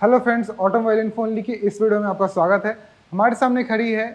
Hello friends, automobile info only की इस video में आपका स्वागत है। हमारे सामने खड़ी है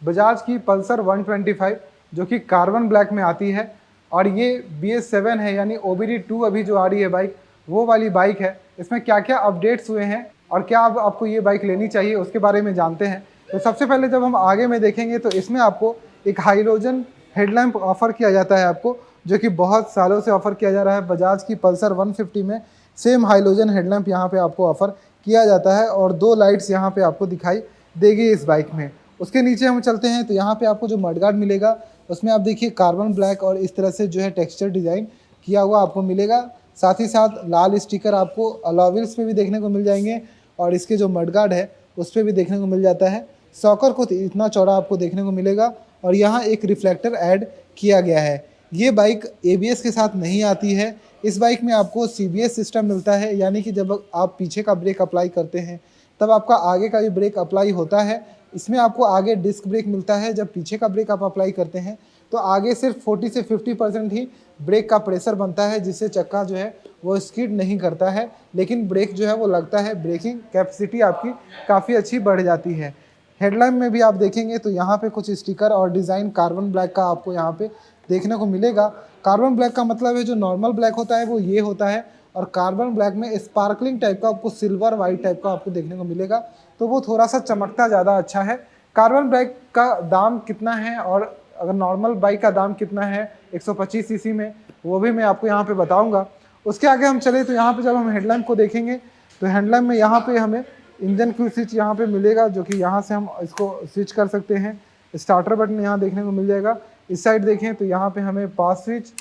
बजाज की पल्सर 125 जो कि कार्बन ब्लैक में आती है और ये BS7 है, यानी OBD2 अभी जो आ रही है बाइक, वो वाली बाइक है। इसमें क्या क्या अपडेट्स हुए हैं और क्या अब आपको ये बाइक लेनी चाहिए उसके बारे में जानते हैं। तो सबसे पहले जब हम आगे में देखेंगे तो इसमें आपको एक हाइलोजन हेडलैम्प ऑफर किया जाता है आपको, जो कि बहुत सालों से ऑफर किया जा रहा है। बजाज की पल्सर 150 में सेम हाइलोजन हेडलैम्प यहाँ पे आपको ऑफर किया जाता है और दो लाइट्स यहाँ पे आपको दिखाई देगी इस बाइक में। उसके नीचे हम चलते हैं तो यहाँ पे आपको जो मडगार्ड मिलेगा उसमें आप देखिए कार्बन ब्लैक और इस तरह से जो है टेक्सचर डिज़ाइन किया हुआ आपको मिलेगा। साथ ही साथ लाल स्टिकर आपको अलॉय व्हील्स पे भी देखने को मिल जाएंगे और इसके जो मडगार्ड है उस पर भी देखने को मिल जाता है। सॉकर को इतना चौड़ा आपको देखने को मिलेगा और यहाँ एक रिफ्लेक्टर ऐड किया गया है। ये बाइक ABS के साथ नहीं आती है। इस बाइक में आपको CBS सिस्टम मिलता है, यानी कि जब आप पीछे का ब्रेक अप्लाई करते हैं तब आपका आगे का भी ब्रेक अप्लाई होता है। इसमें आपको आगे डिस्क ब्रेक मिलता है। जब पीछे का ब्रेक आप अप्लाई करते हैं तो आगे सिर्फ 40 से 50% ही ब्रेक का प्रेशर बनता है, जिससे चक्का जो है वो स्किड नहीं करता है, लेकिन ब्रेक जो है वो लगता है। ब्रेकिंग कैपेसिटी आपकी काफ़ी अच्छी बढ़ जाती है। हेडलाइट में भी आप देखेंगे तो यहाँ पे कुछ स्टिकर और डिज़ाइन कार्बन ब्लैक का आपको यहाँ पे देखने को मिलेगा। कार्बन ब्लैक का मतलब है जो नॉर्मल ब्लैक होता है वो ये होता है, और कार्बन ब्लैक में स्पार्कलिंग टाइप का आपको सिल्वर वाइट टाइप का आपको देखने को मिलेगा, तो वो थोड़ा सा चमकता ज़्यादा अच्छा है। कार्बन ब्लैक का दाम कितना है और अगर नॉर्मल बाइक का दाम कितना है 125 सीसी में, वो भी मैं आपको यहाँ पे बताऊँगा। उसके आगे हम चले तो यहाँ पे जब हम हेडलैम्प को देखेंगे तो हेडलैम्प में यहाँ पे हमें इंजन की स्विच यहाँ पे मिलेगा, जो कि यहाँ से हम इसको स्विच कर सकते हैं। स्टार्टर बटन यहाँ देखने को मिल जाएगा। इस साइड देखें तो यहाँ पे हमें pass switch,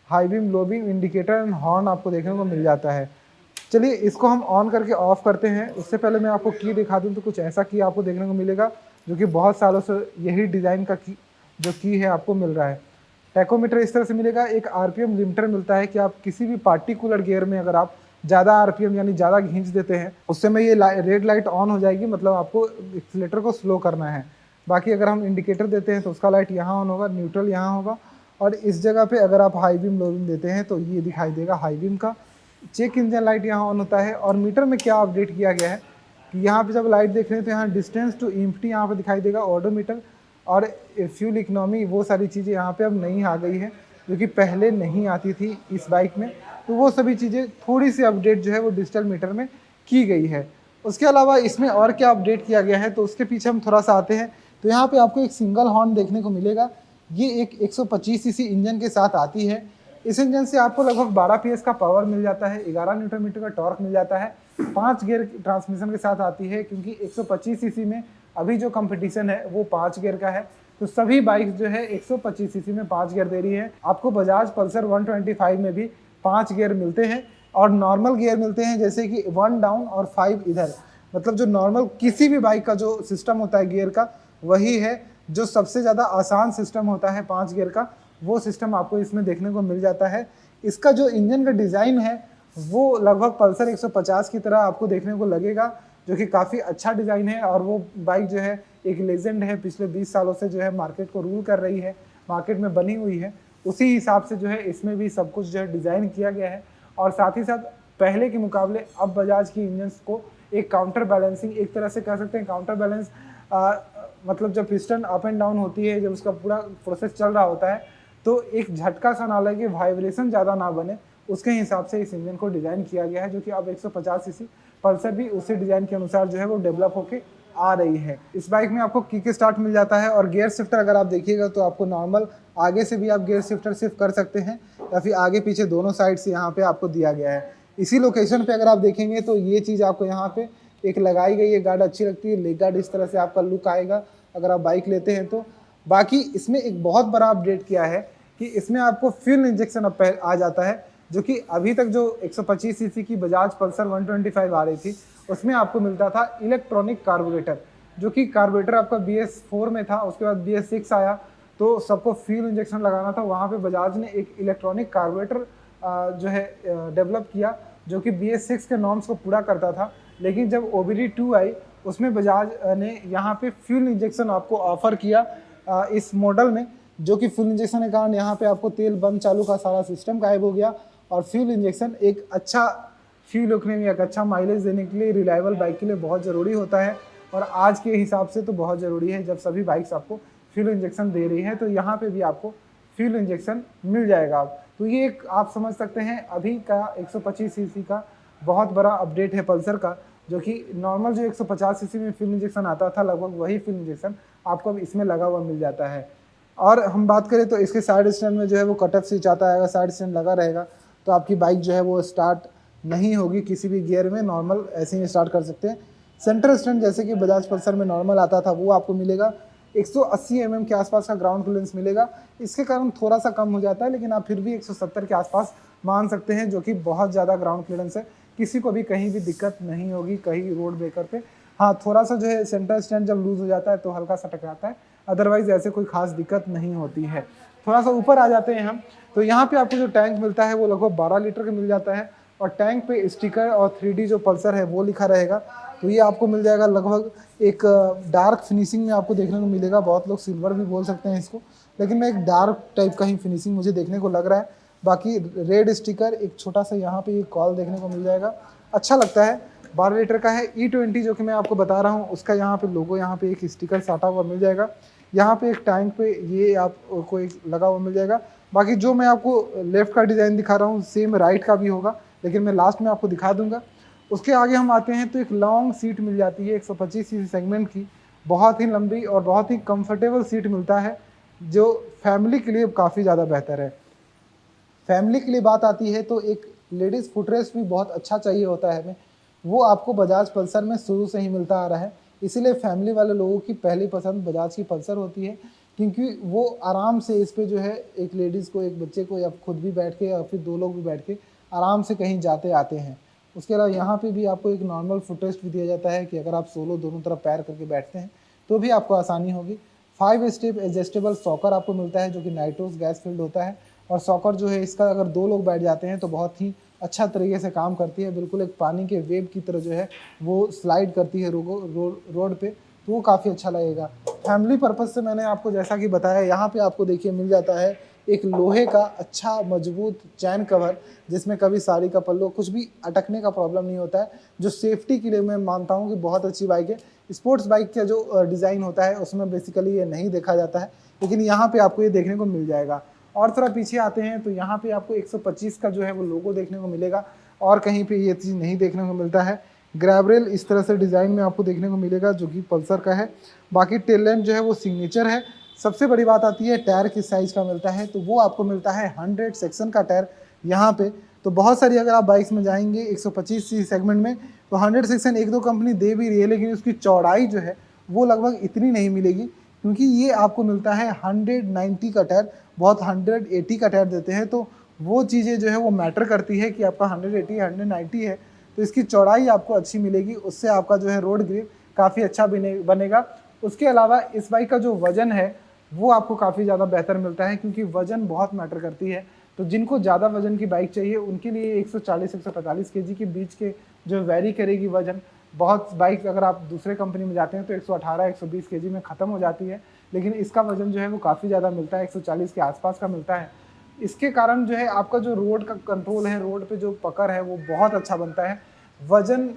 high beam, low beam, indicator and horn आपको देखने को मिल जाता है। चलिए इसको हम ऑन करके ऑफ करते हैं। उससे पहले मैं आपको की दिखा दूँ तो कुछ ऐसा की आपको देखने को मिलेगा, जो कि बहुत सालों से यही डिज़ाइन का की है आपको मिल रहा है। टैकोमीटर इस तरह से मिलेगा। एक RPM लिमिटर मिलता है कि आप किसी भी पार्टिकुलर गियर में अगर आप ज़्यादा RPM यानी ज़्यादा खींच देते हैं उस समय ये रेड लाइट ऑन हो जाएगी, मतलब आपको एक्सीलेटर को स्लो करना है। बाकी अगर हम इंडिकेटर देते हैं तो उसका लाइट यहाँ ऑन होगा, न्यूट्रल यहाँ होगा, और इस जगह पे अगर आप हाई बीम लो बीम देते हैं तो ये दिखाई देगा हाई बीम का। चेक इंजन लाइट यहाँ ऑन होता है। और मीटर में क्या अपडेट किया गया है कि यहाँ पे जब लाइट देख रहे हैं तो यहाँ डिस्टेंस टू एम्प्टी यहाँ पे दिखाई देगा, ऑडोमीटर और फ्यूल इकनॉमी, वो सारी चीज़ें यहाँ पे अब नई आ गई है, जो कि पहले नहीं आती थी इस बाइक में। तो वो सभी चीज़ें थोड़ी सी अपडेट जो है वो डिजिटल मीटर में की गई है। उसके अलावा इसमें और क्या अपडेट किया गया है तो उसके पीछे हम थोड़ा सा आते हैं तो यहाँ पे आपको एक सिंगल हॉर्न देखने को मिलेगा। ये एक 125 सीसी इंजन के साथ आती है। इस इंजन से आपको लगभग 12 PS का पावर मिल जाता है, 11 न्यूटन मीटर का टॉर्क मिल जाता है। 5 गियर ट्रांसमिशन के साथ आती है, क्योंकि 125 सीसी में अभी जो कंपटीशन है वो 5 गियर का है। तो सभी बाइक जो है 125 सीसी में 5 गियर दे रही है। आपको बजाज पल्सर 125 में भी 5 गियर मिलते हैं और नॉर्मल गियर मिलते हैं, जैसे कि 1 डाउन और 5 इधर। मतलब जो नॉर्मल किसी भी बाइक का जो सिस्टम होता है गियर का, वही है। जो सबसे ज़्यादा आसान सिस्टम होता है 5 गियर का, वो सिस्टम आपको इसमें देखने को मिल जाता है। इसका जो इंजन का डिज़ाइन है वो लगभग पल्सर 150 की तरह आपको देखने को लगेगा, जो कि काफ़ी अच्छा डिज़ाइन है। और वो बाइक जो है एक लेजेंड है, पिछले 20 सालों से जो है मार्केट को रूल कर रही है, मार्केट में बनी हुई है। उसी हिसाब से जो है इसमें भी सब कुछ जो है डिज़ाइन किया गया है। और साथ ही साथ पहले के मुकाबले अब बजाज की इंजन्स को एक काउंटर बैलेंसिंग, एक तरह से कह सकते हैं काउंटर बैलेंस, मतलब जब पिस्टन अप एंड डाउन होती है, जब उसका पूरा प्रोसेस चल रहा होता है तो एक झटका सा ना लगे, वाइब्रेशन ज़्यादा ना बने, उसके हिसाब से इस इंजन को डिज़ाइन किया गया है, जो कि अब 150 सीसी पल्सर भी उसी डिज़ाइन के अनुसार जो है वो डेवलप होके आ रही है। इस बाइक में आपको किक स्टार्ट मिल जाता है और गियर शिफ्टर अगर आप देखिएगा तो आपको नॉर्मल आगे से भी आप गियर शिफ्टर शिफ्ट कर सकते हैं, या फिर आगे पीछे दोनों साइड से यहाँ पे आपको दिया गया है। इसी लोकेशन पे अगर आप देखेंगे तो ये चीज़ आपको यहाँ पे एक लगाई गई है, गार्ड अच्छी लगती है। लेग गार्ड इस तरह से आपका लुक आएगा अगर आप बाइक लेते हैं तो। बाकी इसमें एक बहुत बड़ा अपडेट किया है कि इसमें आपको फ्यूल इंजेक्शन अब आ जाता है, जो कि अभी तक जो 125 सीसी की बजाज पल्सर 125 आ रही थी उसमें आपको मिलता था इलेक्ट्रॉनिक कार्बोरेटर, जो कि कार्बोरेटर आपका BS4 में था। उसके बाद BS6 आया तो सबको फ्यूल इंजेक्शन लगाना था, वहाँ पे बजाज ने एक इलेक्ट्रॉनिक कार्बोरेटर जो है डेवलप किया, जो कि BS6 के नॉर्म्स को पूरा करता था। लेकिन जब OBD2 आई उसमें बजाज ने यहाँ पे फ्यूल इंजेक्शन आपको ऑफर किया इस मॉडल में, जो कि फ्यूल इंजेक्शन के कारण यहाँ पे आपको तेल बंद चालू का सारा सिस्टम गायब हो गया और फ्यूल इंजेक्शन एक अच्छा फ्यूल इकोनॉमी एक अच्छा माइलेज देने के लिए रिलायबल बाइक के लिए बहुत ज़रूरी होता है, और आज के हिसाब से तो बहुत ज़रूरी है जब सभी बाइक्स आपको फ्यूल इंजेक्शन दे रही है। तो यहाँ पे भी आपको फ्यूल इंजेक्शन मिल जाएगा। तो ये एक आप समझ सकते हैं अभी का 125 सीसी का बहुत बड़ा अपडेट है पल्सर का, जो कि नॉर्मल जो 150 सीसी में फ्यूल इंजेक्शन आता था लगभग वही फ्यूल इंजेक्शन आपको अब इसमें लगा हुआ मिल जाता है। और हम बात करें तो इसके साइड स्टैंड में जो है वो कट ऑफ स्विच आता है, अगर साइड स्टैंड लगा रहेगा तो आपकी बाइक जो है वो स्टार्ट नहीं होगी किसी भी गियर में, नॉर्मल ऐसे ही स्टार्ट कर सकते हैं। सेंटर स्टैंड जैसे कि बजाज पल्सर में नॉर्मल आता था वो आपको मिलेगा। 180 mm के आसपास का ग्राउंड क्लियरेंस मिलेगा, इसके कारण थोड़ा सा कम हो जाता है, लेकिन आप फिर भी 170 के आसपास मान सकते हैं, जो कि बहुत ज़्यादा ग्राउंड क्लियरेंस है। किसी को भी कहीं भी दिक्कत नहीं होगी कहीं रोड ब्रेकर पे। हाँ, थोड़ा सा जो है सेंटर स्टैंड जब लूज हो जाता है तो हल्का सा टकराता है, अदरवाइज ऐसे कोई खास दिक्कत नहीं होती है। थोड़ा सा ऊपर आ जाते हैं हम, तो यहाँ पे आपको जो टैंक मिलता है वो लगभग 12 लीटर का मिल जाता है, और टैंक पे स्टिकर और 3D जो पल्सर है वो लिखा रहेगा। तो ये आपको मिल जाएगा लगभग एक डार्क फिनिशिंग में आपको देखने को मिलेगा। बहुत लोग सिल्वर भी बोल सकते हैं इसको, लेकिन मैं एक डार्क टाइप का ही फिनिशिंग मुझे देखने को लग रहा है। बाकी रेड स्टिकर, एक छोटा सा यहाँ पे एक कॉल देखने को मिल जाएगा, अच्छा लगता है। 12 लीटर का है। E20 जो कि मैं आपको बता रहा हूँ उसका यहाँ पे लोगो, यहाँ पे एक स्टिकर साटा हुआ मिल जाएगा। यहाँ पे एक टैंक पे ये आपको एक लगा हुआ मिल जाएगा। बाकी जो मैं आपको लेफ्ट का डिज़ाइन दिखा रहा हूँ सेम राइट का भी होगा, लेकिन मैं लास्ट में आपको दिखा दूंगा। उसके आगे हम आते हैं तो एक लॉन्ग सीट मिल जाती है 125 सीसी सेगमेंट की, बहुत ही लंबी और बहुत ही कंफर्टेबल सीट मिलता है, जो फैमिली के लिए काफ़ी ज़्यादा बेहतर है। फैमिली के लिए बात आती है तो एक लेडीज़ फुटरेस्ट भी बहुत अच्छा चाहिए होता है हमें, वो आपको बजाज पल्सर में शुरू से ही मिलता आ रहा है। इसीलिए फैमिली वाले लोगों की पहली पसंद बजाज की पल्सर होती है, क्योंकि वो आराम से इस पे जो है एक लेडीज़ को, एक बच्चे को, या खुद भी बैठ के या फिर दो लोग भी बैठ के आराम से कहीं जाते आते हैं। उसके अलावा यहाँ पे भी आपको एक नॉर्मल फुटरेस्ट भी दिया जाता है कि अगर आप सोलो दोनों तरफ पैर करके बैठते हैं तो भी आपको आसानी होगी। 5 स्टेप एडजस्टेबल सॉकर आपको मिलता है, जो कि नाइट्रोस गैस फील्ड होता है, और सॉकर जो है इसका अगर दो लोग बैठ जाते हैं तो बहुत ही अच्छा तरीके से काम करती है। बिल्कुल एक पानी के वेव की तरह जो है वो स्लाइड करती है रोड पे, तो वो काफ़ी अच्छा लगेगा। फैमिली पर्पज़ से मैंने आपको जैसा कि बताया, यहाँ पे आपको देखिए मिल जाता है एक लोहे का अच्छा मजबूत चैन कवर, जिसमें कभी साड़ी का पल्लू कुछ भी अटकने का प्रॉब्लम नहीं होता है, जो सेफ्टी के लिए मैं मानता हूँ कि बहुत अच्छी बाइक है। स्पोर्ट्स बाइक का जो डिज़ाइन होता है उसमें बेसिकली ये नहीं देखा जाता है, लेकिन यहाँ पे आपको ये देखने को मिल जाएगा। और थोड़ा पीछे आते हैं तो यहाँ पे आपको 125 का जो है वो लोगो देखने को मिलेगा, और कहीं पे ये चीज़ नहीं देखने को मिलता है। ग्रैब रेल इस तरह से डिज़ाइन में आपको देखने को मिलेगा, जो कि पल्सर का है। बाकी टेल लैम्प जो है वो सिग्नेचर है। सबसे बड़ी बात आती है टायर किस साइज़ का मिलता है, तो वो आपको मिलता है 100 सेक्शन का टायर यहाँ पे। तो बहुत सारी अगर आप बाइक्स में जाएंगे 125 सी सेगमेंट में तो 100 सेक्शन एक दो कंपनी दे भी रही है, लेकिन उसकी चौड़ाई जो है वो लगभग इतनी नहीं मिलेगी, क्योंकि ये आपको मिलता है 190 का टायर, बहुत 180 का टायर देते हैं। तो वो चीज़ें जो है वो मैटर करती है कि आपका 180 190 है, तो इसकी चौड़ाई आपको अच्छी मिलेगी, उससे आपका जो है रोड ग्रिप काफ़ी अच्छा बनेगा। उसके अलावा इस बाइक का जो वज़न है वो आपको काफ़ी ज़्यादा बेहतर मिलता है, क्योंकि वज़न बहुत मैटर करती है। तो जिनको ज़्यादा वज़न की बाइक चाहिए उनके लिए 140-145 केजी के बीच के जो वैरी करेगी वज़न। बहुत बाइक अगर आप दूसरे कंपनी में जाते हैं तो 118-120 केजी में ख़त्म हो जाती है, लेकिन इसका वज़न जो है वो काफ़ी ज़्यादा मिलता है, 140 के आसपास का मिलता है। इसके कारण जो है आपका जो रोड का कंट्रोल है, रोड पे जो पकड़ है वो बहुत अच्छा बनता है। वज़न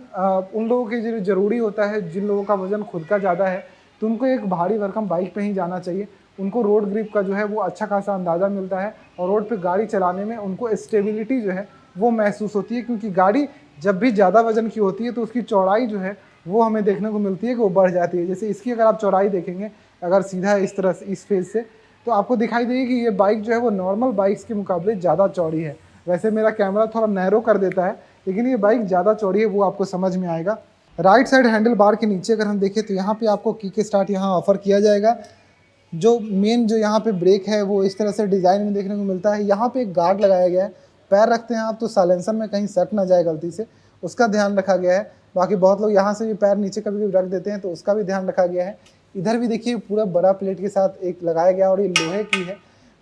उन लोगों के लिए ज़रूरी होता है जिन लोगों का वज़न खुद का ज़्यादा है, तो उनको एक भारी भरकम बाइक पे ही जाना चाहिए। उनको रोड ग्रिप का जो है वो अच्छा खासा अंदाज़ा मिलता है, और रोड पे गाड़ी चलाने में उनको स्टेबिलिटी जो है वो महसूस होती है, क्योंकि गाड़ी जब भी ज़्यादा वज़न की होती है तो उसकी चौड़ाई जो है वो हमें देखने को मिलती है कि वो बढ़ जाती है। जैसे इसकी अगर आप चौड़ाई देखेंगे, अगर सीधा इस तरह से इस फेज से, तो आपको दिखाई देगी कि ये बाइक जो है वो नॉर्मल बाइक्स के मुकाबले ज़्यादा चौड़ी है। वैसे मेरा कैमरा थोड़ा नैरो कर देता है, लेकिन ये बाइक ज़्यादा चौड़ी है, वो आपको समझ में आएगा। राइट साइड हैंडल बार के नीचे अगर हम देखें तो यहाँ पे आपको किक स्टार्ट यहाँ ऑफर किया जाएगा। जो मेन जो यहाँ पे ब्रेक है वो इस तरह से डिज़ाइन में देखने को मिलता है। यहाँ पे एक गार्ड लगाया गया है, पैर रखते हैं आप तो साइलेंसर में कहीं सट ना जाए गलती से, उसका ध्यान रखा गया है। बाकी बहुत लोग यहाँ से भी पैर नीचे कभी कभी रख देते हैं, तो उसका भी ध्यान रखा गया है। इधर भी देखिए पूरा बड़ा प्लेट के साथ एक लगाया गया, और ये लोहे की है,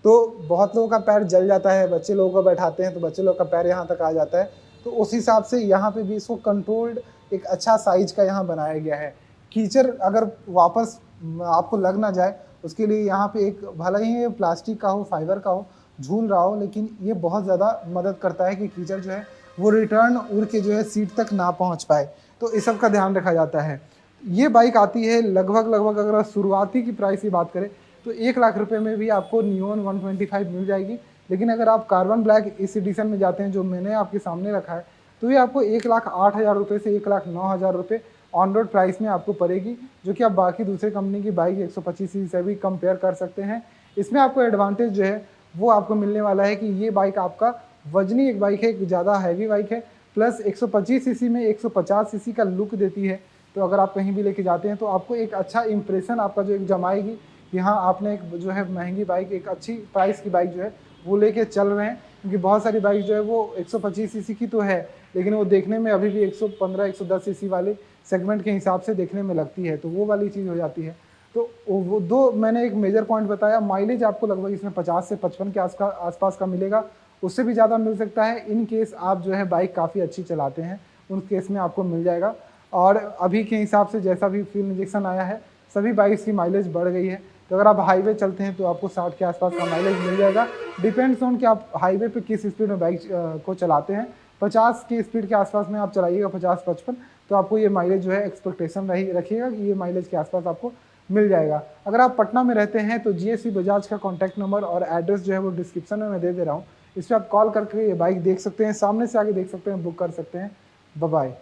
तो बहुत लोगों का पैर जल जाता है। बच्चे लोगों को बैठाते हैं तो बच्चे लोग का पैर यहाँ तक आ जाता है, तो उस हिसाब से यहाँ पे भी इसको कंट्रोल्ड एक अच्छा साइज का यहाँ बनाया गया है। कीचड़ अगर वापस आपको लग ना जाए उसके लिए यहाँ पे एक, भले ही ये प्लास्टिक का हो, फाइबर का हो, झूल रहा हो, लेकिन ये बहुत ज़्यादा मदद करता है कि कीचड़ जो है वो रिटर्न उड़ के जो है सीट तक ना पहुंच पाए। तो इस सब का ध्यान रखा जाता है। ये बाइक आती है लगभग अगर शुरुआती की प्राइस की बात करें तो 1 लाख रुपए में भी आपको नियॉन 125 मिल जाएगी। लेकिन अगर आप कार्बन ब्लैक इस एडिशन में जाते हैं जो मैंने आपके सामने रखा है, तो ये आपको 1,08,000 रुपये से 1,09,000 रुपये ऑन रोड प्राइस में आपको पड़ेगी, जो कि आप बाकी दूसरे कंपनी की बाइक 125 सीसी से भी कंपेयर कर सकते हैं। इसमें आपको एडवांटेज जो है वो आपको मिलने वाला है कि ये बाइक आपका वजनी एक बाइक है, एक ज़्यादा हैवी बाइक है, प्लस 125 सीसी में 150 सीसी का लुक देती है। तो अगर आप कहीं भी लेके जाते हैं तो आपको एक अच्छा इंप्रेशन आपका जो एक जमाएगी कि हाँ आपने एक जो है महंगी बाइक, एक अच्छी प्राइस की बाइक जो है वो लेके चल रहे हैं। क्योंकि बहुत सारी बाइक जो है वो 125 सीसी की तो है, लेकिन वो देखने में अभी भी 115-110 सीसी वाले सेगमेंट के हिसाब से देखने में लगती है, तो वो वाली चीज़ हो जाती है। तो वो दो मैंने एक मेजर पॉइंट बताया। माइलेज आपको लगभग इसमें 50 से 55 के आसपास का मिलेगा, उससे भी ज़्यादा मिल सकता है इन केस आप जो है बाइक काफ़ी अच्छी चलाते हैं, उन केस में आपको मिल जाएगा। और अभी के हिसाब से जैसा भी फ्यूल इंजेक्शन आया है, सभी बाइक्स की माइलेज बढ़ गई है। तो अगर आप हाईवे चलते हैं तो आपको 60 के आसपास का माइलेज मिल जाएगा। डिपेंड्स ऑन कि आप हाईवे पे किस स्पीड में बाइक को चलाते हैं। 50 की स्पीड के आसपास में आप चलाइएगा, 50-55, तो आपको ये माइलेज जो है एक्सपेक्टेशन रखिएगा कि ये माइलेज के आसपास आपको मिल जाएगा। अगर आप पटना में रहते हैं तो GSC बजाज का कॉन्टैक्ट नंबर और एड्रेस जो है वो डिस्क्रिप्शन में मैं दे रहा हूँ। इस पर आप कॉल करके ये बाइक देख सकते हैं, सामने से आके देख सकते हैं, बुक कर सकते हैं। Bye bye.